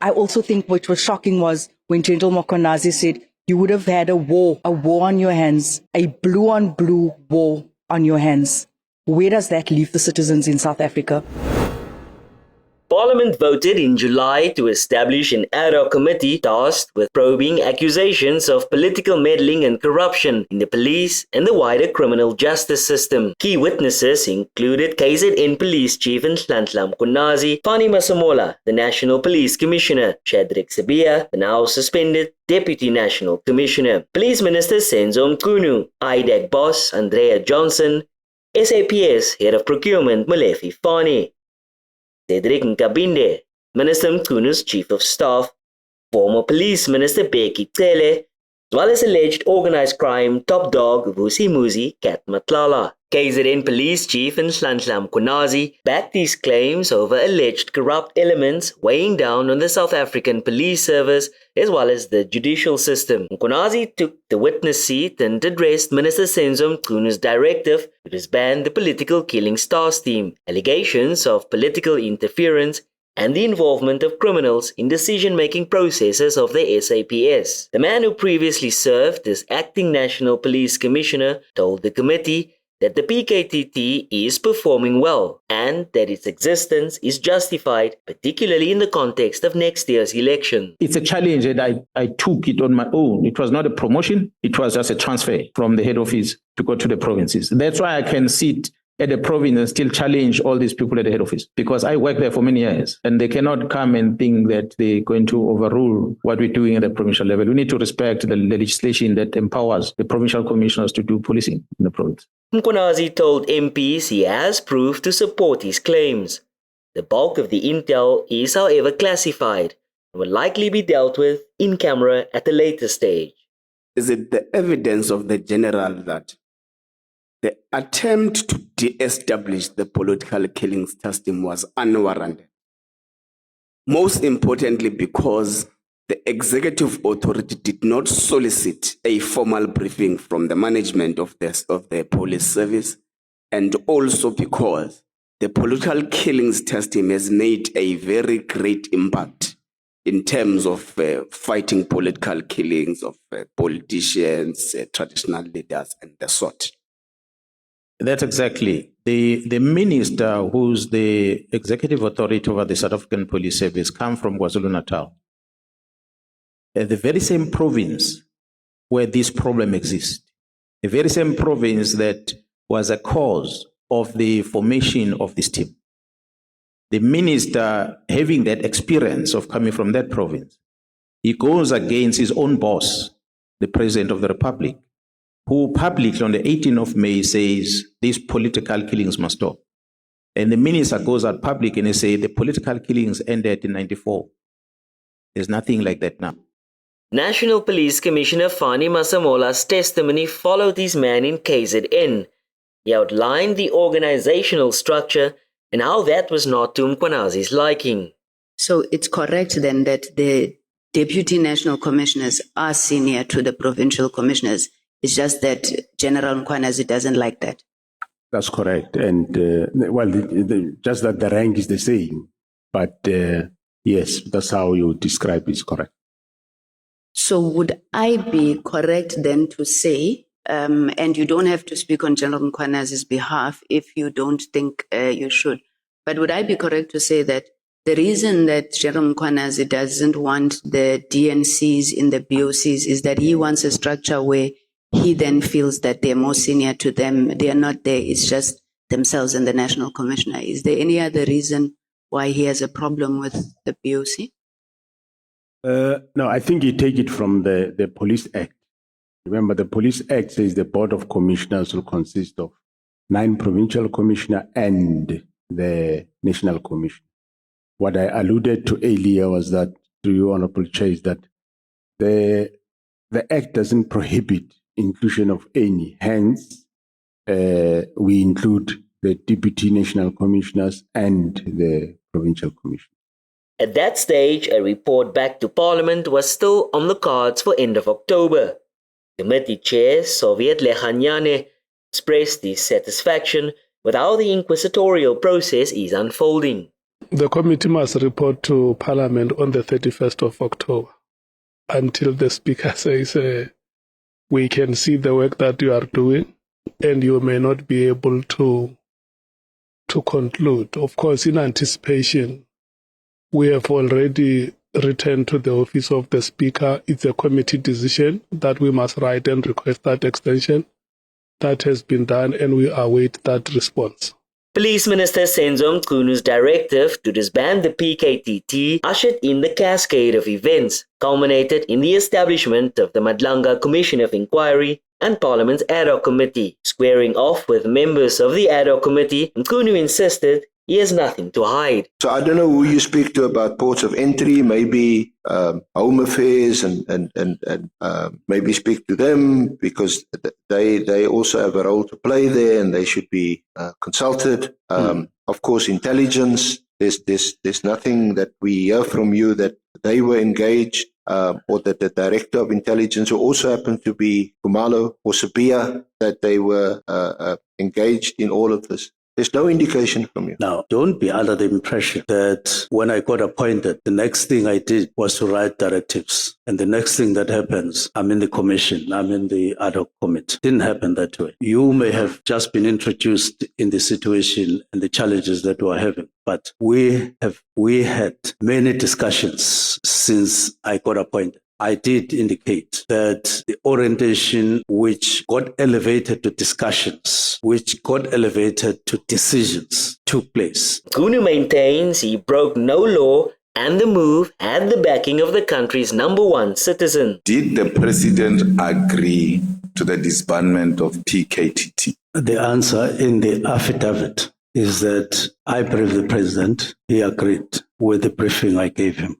I also think what was shocking was when General Mkhwanazi said you would have had a war on your hands, a blue on blue war on your hands. Where does that leave the citizens in South Africa? Parliament voted in July to establish an Ad-Hoc committee tasked with probing accusations of political meddling and corruption in the police and the wider criminal justice system. Key witnesses included KZN Police Chief Nhlanhla Mkhwanazi, Fannie Masemola, the National Police Commissioner, Shadrack Sibia, the now suspended Deputy National Commissioner, Police Minister Kunu, IDAC boss Andrea Johnson, SAPS Head of Procurement Molefi Fani, Cedric Nkabinde, Minister Kunu's Chief of Staff, former Police Minister Bheki Cele, as well as alleged organized crime top dog Vusi Muzi Kat Matlala. KZN Police Chief Nhlanhla Mkhwanazi backed these claims over alleged corrupt elements weighing down on the South African police service as well as the judicial system. Mkhwanazi took the witness seat and addressed Minister Kunu's directive to disband the political killings task team, allegations of political interference and the involvement of criminals in decision-making processes of the SAPS. The man who previously served as acting National Police Commissioner told the committee that the PKTT is performing well and that its existence is justified, particularly in the context of next year's election. It's a challenge and I took it on my own. It was not a promotion, it was just a transfer from the head office to go to the provinces. That's why I can sit at the province and still challenge all these people at the head office, because I worked there for many years and they cannot come and think that they're going to overrule what we're doing at the provincial level. We need to respect the legislation that empowers the provincial commissioners to do policing in the province. Mkhwanazi told MPs he has proof to support his claims. The bulk of the intel is, however, classified and will likely be dealt with in camera at a later stage. Is it the evidence of the general that the attempt to de-establish the political killings system was unwarranted? Most importantly, because the executive authority did not solicit a formal briefing from the management of the police service, and also because the political killings system has made a very great impact in terms of fighting political killings of politicians, traditional leaders, and the sort. That's exactly. The minister who's the executive authority over the South African Police Service comes from KwaZulu-Natal. The very same province where this problem exists. The very same province that was a cause of the formation of this team. The minister, having that experience of coming from that province, he goes against his own boss, the President of the Republic, who publicly on the 18th of May says these political killings must stop. And the minister goes out public and he says the political killings ended in 1994. There's nothing like that now. National Police Commissioner Fannie Masemola's testimony followed his man in KZN. He outlined the organizational structure and how that was not to Mkhwanazi's liking. So it's correct then that the deputy national commissioners are senior to the provincial commissioners. It's just that General Mkhwanazi doesn't like that. That's correct. And, just that the rank is the same. But, yes, that's how you describe it, is correct. So would I be correct then to say, and you don't have to speak on General Mkhwanazi's behalf if you don't think you should, but would I be correct to say that the reason that General Mkhwanazi doesn't want the DNCs in the BOCs is that he wants a structure where he then feels that they're more senior to them. They are not there. It's just themselves and the National Commissioner. Is there any other reason why he has a problem with the BOC? No, I think you take it from the Police Act. Remember, the Police Act says the Board of Commissioners will consist of 9 provincial commissioners and the National Commission. What I alluded to earlier was that, to you, Honorable Chair, is that the Act doesn't prohibit inclusion of any. Hence, we include the Deputy National Commissioners and the Provincial Commission. At that stage, a report back to Parliament was still on the cards for end of October. Committee Chair Soviet Nhlanhla expressed dissatisfaction with how the inquisitorial process is unfolding. The committee must report to Parliament on the 31st of October until the Speaker says we can see the work that you are doing and you may not be able to conclude. Of course, in anticipation, we have already returned to the office of the Speaker. It's a committee decision that we must write and request that extension. That has been done and we await that response. Police Minister Kunu's directive to disband the PKTT ushered in the cascade of events, culminated in the establishment of the Nhlanhla Commission of Inquiry and Parliament's Ad-Hoc Committee. Squaring off with members of the Ad-Hoc Committee, Kunu insisted he has nothing to hide. So I don't know who you speak to about ports of entry, maybe Home Affairs and maybe speak to them because they also have a role to play there and they should be consulted. Of course, intelligence, there's nothing that we hear from you that they were engaged or that the Director of Intelligence, who also happened to be Kumalo or Sabia, that they were engaged in all of this. There's no indication from you. Now, don't be under the impression that when I got appointed, the next thing I did was to write directives. And the next thing that happens, I'm in the commission, I'm in the Ad-Hoc Committee. Didn't happen that way. You may have just been introduced in the situation and the challenges that we're having. But we had many discussions since I got appointed. I did indicate that the orientation which got elevated to discussions, which got elevated to decisions, took place. Kunu maintains he broke no law and the move had the backing of the country's #1 citizen. Did the President agree to the disbandment of PKTT? The answer in the affidavit is that I briefed the President. He agreed with the briefing I gave him.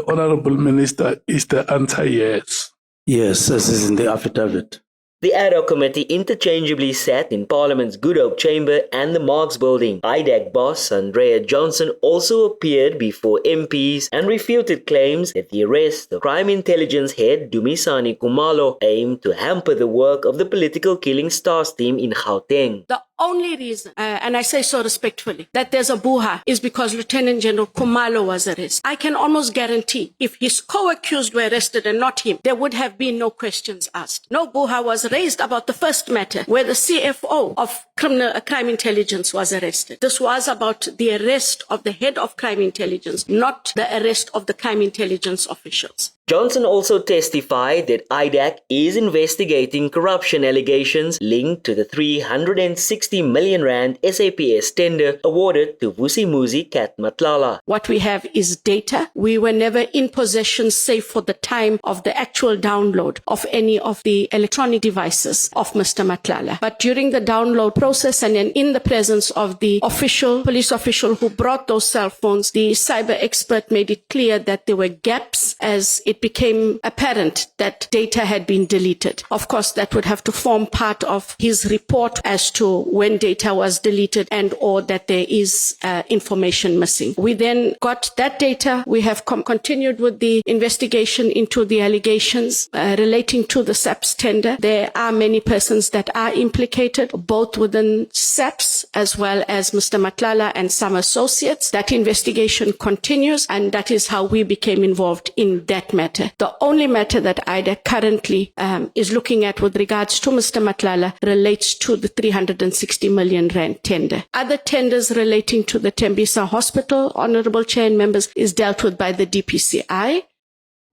Honorable Minister, is the answer yes? Yes, as is in the affidavit. The Ad-Hoc Committee interchangeably sat in Parliament's Good Hope Chamber and the Marx Building. IDAC boss Andrea Johnson also appeared before MPs and refuted claims that the arrest of Crime Intelligence head Dumisani Kumalo aimed to hamper the work of the political killing stars team in Gauteng. The only reason, and I say so respectfully, that there's a buha is because Lieutenant General Kumalo was arrested. I can almost guarantee if his co-accused were arrested and not him, there would have been no questions asked. No buha was raised about the first matter where the CFO of Crime Intelligence was arrested. This was about the arrest of the head of Crime Intelligence, not the arrest of the Crime Intelligence officials. Johnson also testified that IDAC is investigating corruption allegations linked to the 360 million rand SAPS tender awarded to Vusimuzi Kat Matlala. What we have is data. We were never in possession, save for the time of the actual download of any of the electronic devices of Mr. Matlala. But during the download process and in the presence of the police official who brought those cell phones, the cyber expert made it clear that there were gaps as it became apparent that data had been deleted. Of course, that would have to form part of his report as to when data was deleted and or that there is information missing. We then got that data. We have continued with the investigation into the allegations relating to the SAPS tender. There are many persons that are implicated, both within SAPS as well as Mr. Matlala and some associates. That investigation continues, and that is how we became involved in that matter. The only matter that IDAC currently is looking at with regards to Mr. Matlala relates to the 360 million rand tender. Other tenders relating to the Tembisa Hospital, Honorable Chair and members, is dealt with by the DPCI.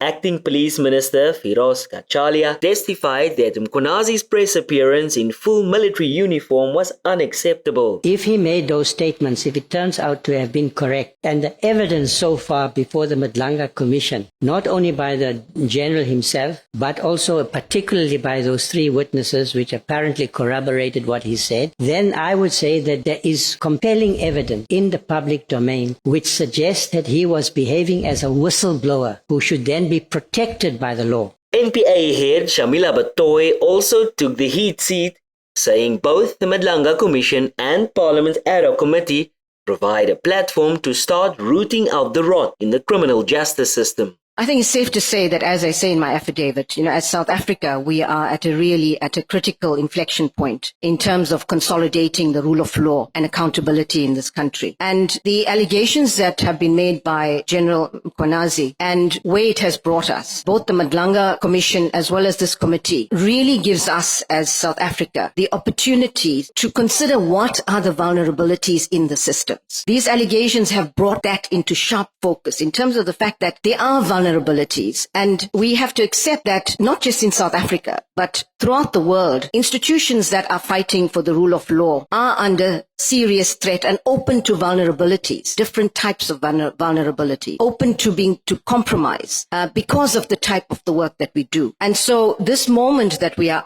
Acting Police Minister Firoz Cachalia testified that Mkhwanazi's press appearance in full military uniform was unacceptable. If he made those statements, if it turns out to have been correct, and the evidence so far before the Nhlanhla Commission, not only by the General himself, but also particularly by those 3 witnesses which apparently corroborated what he said, then I would say that there is compelling evidence in the public domain which suggests that he was behaving as a whistleblower who should then be protected by the law. NPA head Shamila Batohi also took the heat seat, saying both the Nhlanhla Commission and Parliament's Ad-Hoc Committee provide a platform to start rooting out the rot in the criminal justice system. I think it's safe to say that, as I say in my affidavit, as South Africa, we are at a critical inflection point in terms of consolidating the rule of law and accountability in this country. And the allegations that have been made by General Mkhwanazi and where it has brought us, both the Nhlanhla Commission as well as this committee, really gives us as South Africa the opportunity to consider what are the vulnerabilities in the systems. These allegations have brought that into sharp focus in terms of the fact that there are vulnerabilities, and we have to accept that not just in South Africa, but throughout the world, institutions that are fighting for the rule of law are under serious threat and open to vulnerabilities, different types of vulnerability, open to compromise because of the type of the work that we do. And so this moment that we are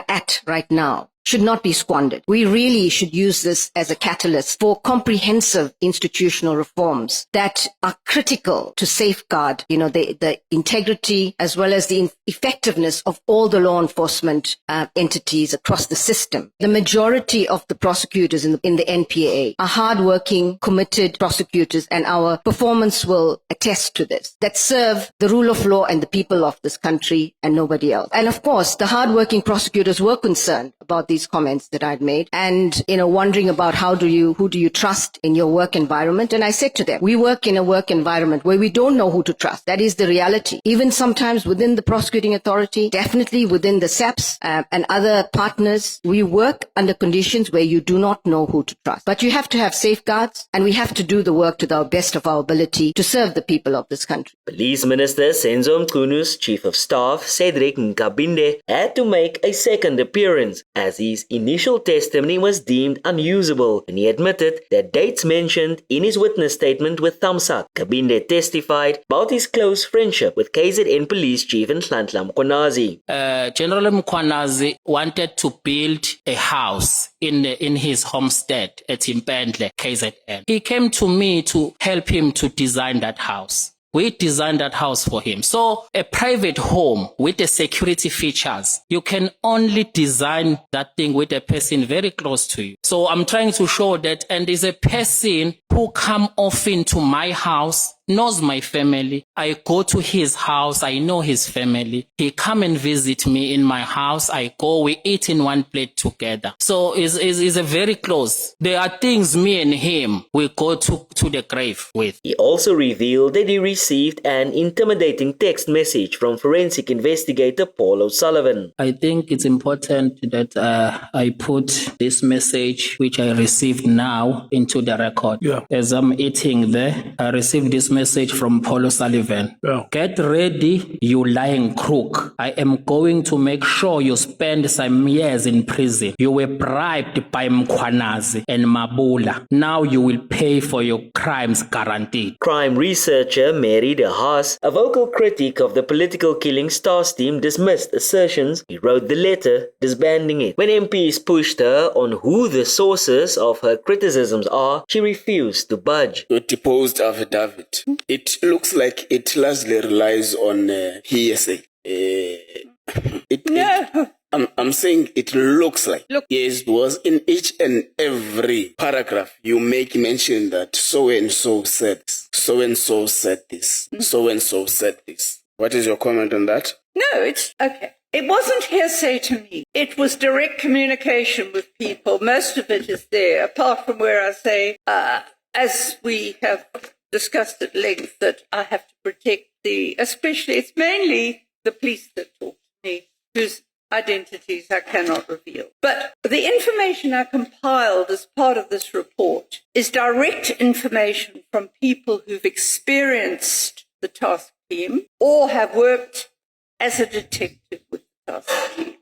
at right now, should not be squandered. We really should use this as a catalyst for comprehensive institutional reforms that are critical to safeguard, the integrity as well as the effectiveness of all the law enforcement entities across the system. The majority of the prosecutors in the NPA are hardworking, committed prosecutors, and our performance will attest to this, that serve the rule of law and the people of this country and nobody else. And of course, the hardworking prosecutors were concerned about these comments that I'd made and, wondering about who do you trust in your work environment. And I said to them, we work in a work environment where we don't know who to trust. That is the reality. Even sometimes within the prosecuting authority, definitely within the SAPs and other partners, we work under conditions where you do not know who to trust. But you have to have safeguards, and we have to do the work to the best of our ability to serve the people of this country. Police Minister Kunu's Chief of Staff, Cedric Nkabinde, had to make a second appearance as his initial testimony was deemed unusable, and he admitted that dates mentioned in his witness statement with thumbs up. Nkabinde testified about his close friendship with KZN Police Chief Nhlanhla Mkhwanazi. General Mkhwanazi wanted to build a house in his homestead at Impendle, KZN. He came to me to help him to design that house. We designed that house for him. So a private home with the security features, you can only design that thing with a person very close to you. So I'm trying to show that, and there's a person who come often to my house, knows my family. I go to his house, I know his family. He come and visit me in my house. I go, we eat in one plate together. So it's a very close. There are things me and him we go to the grave with. He also revealed that he received an intimidating text message from forensic investigator Paul O'Sullivan. I think it's important that I put this message which I received now into the record. Yeah. As I'm eating there, I received this message from Paul O'Sullivan. Yeah. Get ready, you lying crook. I am going to make sure you spend some years in prison. You were bribed by Mkhwanazi and Mabula. Now you will pay for your crimes, guaranteed. Crime researcher Mary de Haas, a vocal critic of the political killings task team, dismissed assertions. He wrote the letter disbanding it. When MPs pushed her on who the sources of her criticisms are, she refused to budge. The deposed affidavit. It looks like it largely relies on hearsay. I'm saying it looks like. Yes, it was in each and every paragraph you make mention that so and so said this, so and so said this, so and so said this. What is your comment on that? No, it's okay. It wasn't hearsay to me. It was direct communication with people. Most of it is there, apart from where I say, as we have discussed at length, that I have to protect especially, it's mainly the police that talk to me, whose identities I cannot reveal. But the information I compiled as part of this report is direct information from people who've experienced the task team or have worked as a detective with the task team,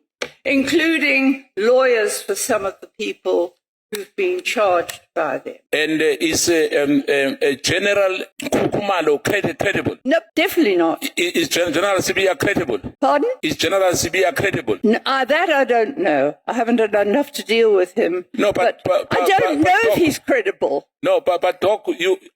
including lawyers for some of the people who've been charged by them. And is General Kukumalo credible? No, definitely not. Is General Sibia credible? Pardon? Is General Sibia credible? No, that I don't know. I haven't done enough to deal with him. No, but I don't know if he's credible. No, but Doc,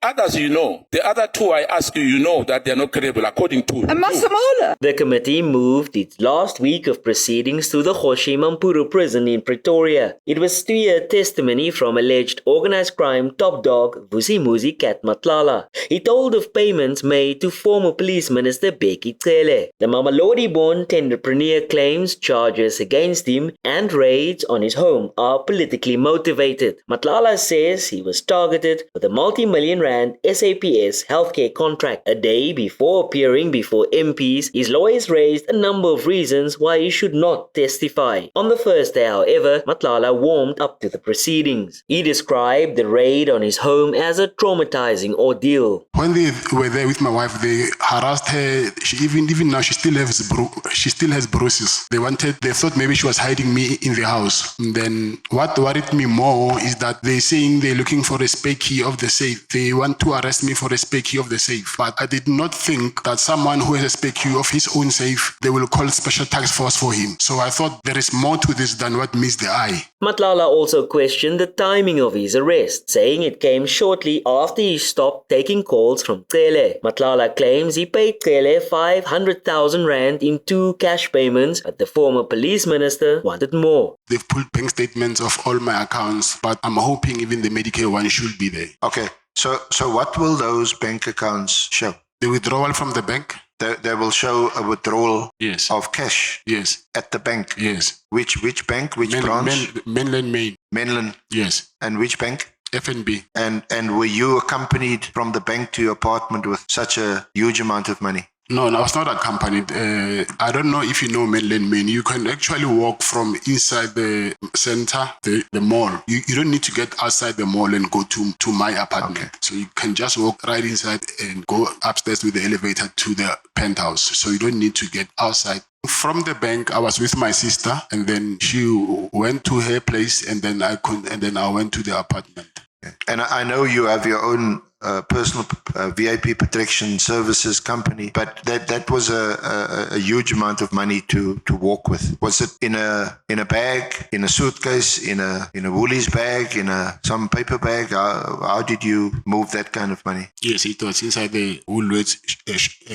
others you know. The other two I ask you, you know that they're not credible according to And Masemola. The committee moved its last week of proceedings to the Kgoshi Mampuru prison in Pretoria. It was to hear testimony from alleged organized organized crime top dog Vusimuzi Cat Matlala. He told of payments made to former Police Minister Bheki Cele. The Mamelodi-born tenderpreneur claims charges against him and raids on his home are politically motivated. Matlala says he was targeted with a multi-million rand SAPS healthcare contract. A day before appearing before MPs, his lawyers raised a number of reasons why he should not testify. On the first day, however, Matlala warmed up to the proceedings. He described the raid on his home as a traumatizing ordeal. When they were there with my wife, they harassed her. Even now, she still has bruises. They thought maybe she was hiding me in the house. And then what worried me more is that they're saying they're looking for a spare key of the safe. They want to arrest me for a spare key of the safe. But I did not think that someone who has a spare key of his own safe, they will call special task force for him. So I thought there is more to this than what meets the eye. Matlala also questioned the timing of his arrest, saying it came shortly after he stopped taking calls from Cele. Matlala claims he paid Cele 500,000 rand in 2 cash payments, but the former police minister wanted more. They've pulled bank statements of all my accounts, but I'm hoping even the Medicare one should be there. Okay, so what will those bank accounts show? The withdrawal from the bank? They will show a withdrawal yes. of cash yes. at the bank? Yes. Which bank? Which branch? Mainland Main. Mainland? Yes. And which bank? FNB. And were you accompanied from the bank to your apartment with such a huge amount of money? No, I was not accompanied. I don't know if you know Mainland Main. You can actually walk from inside the center, the mall. You don't need to get outside the mall and go to my apartment. Okay. So you can just walk right inside and go upstairs with the elevator to the penthouse. So you don't need to get outside. From the bank, I was with my sister, and then she went to her place, and then I went to the apartment. Okay. And I know you have your own personal VIP protection services company, but that was a huge amount of money to walk with. Was it in a bag, in a suitcase, in a Woolies bag, in some paper bag? How did you move that kind of money? Yes, it was inside the Woolworths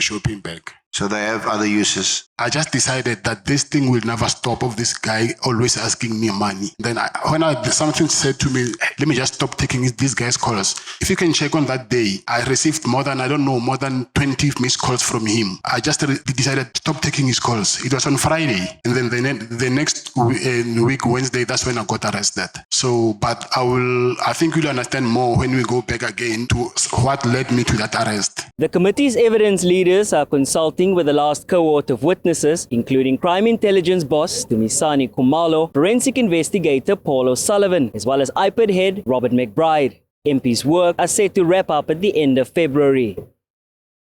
shopping bag. So they have other uses. I just decided that this thing will never stop of this guy always asking me money. Then when something said to me, let me just stop taking these guys' calls. If you can check on that day, I received more than 20 missed calls from him. I just decided to stop taking his calls. It was on Friday. And then the next week, Wednesday, that's when I got arrested. So, but I think you'll understand more when we go back again to what led me to that arrest. The committee's evidence leaders are consulting with the last cohort of witnesses, including crime intelligence boss Dumisani Khumalo, forensic investigator Paul O'Sullivan, as well as IPID head Robert McBride. MP's work are set to wrap up at the end of February.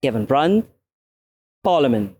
Kevin Brandt, Parliament.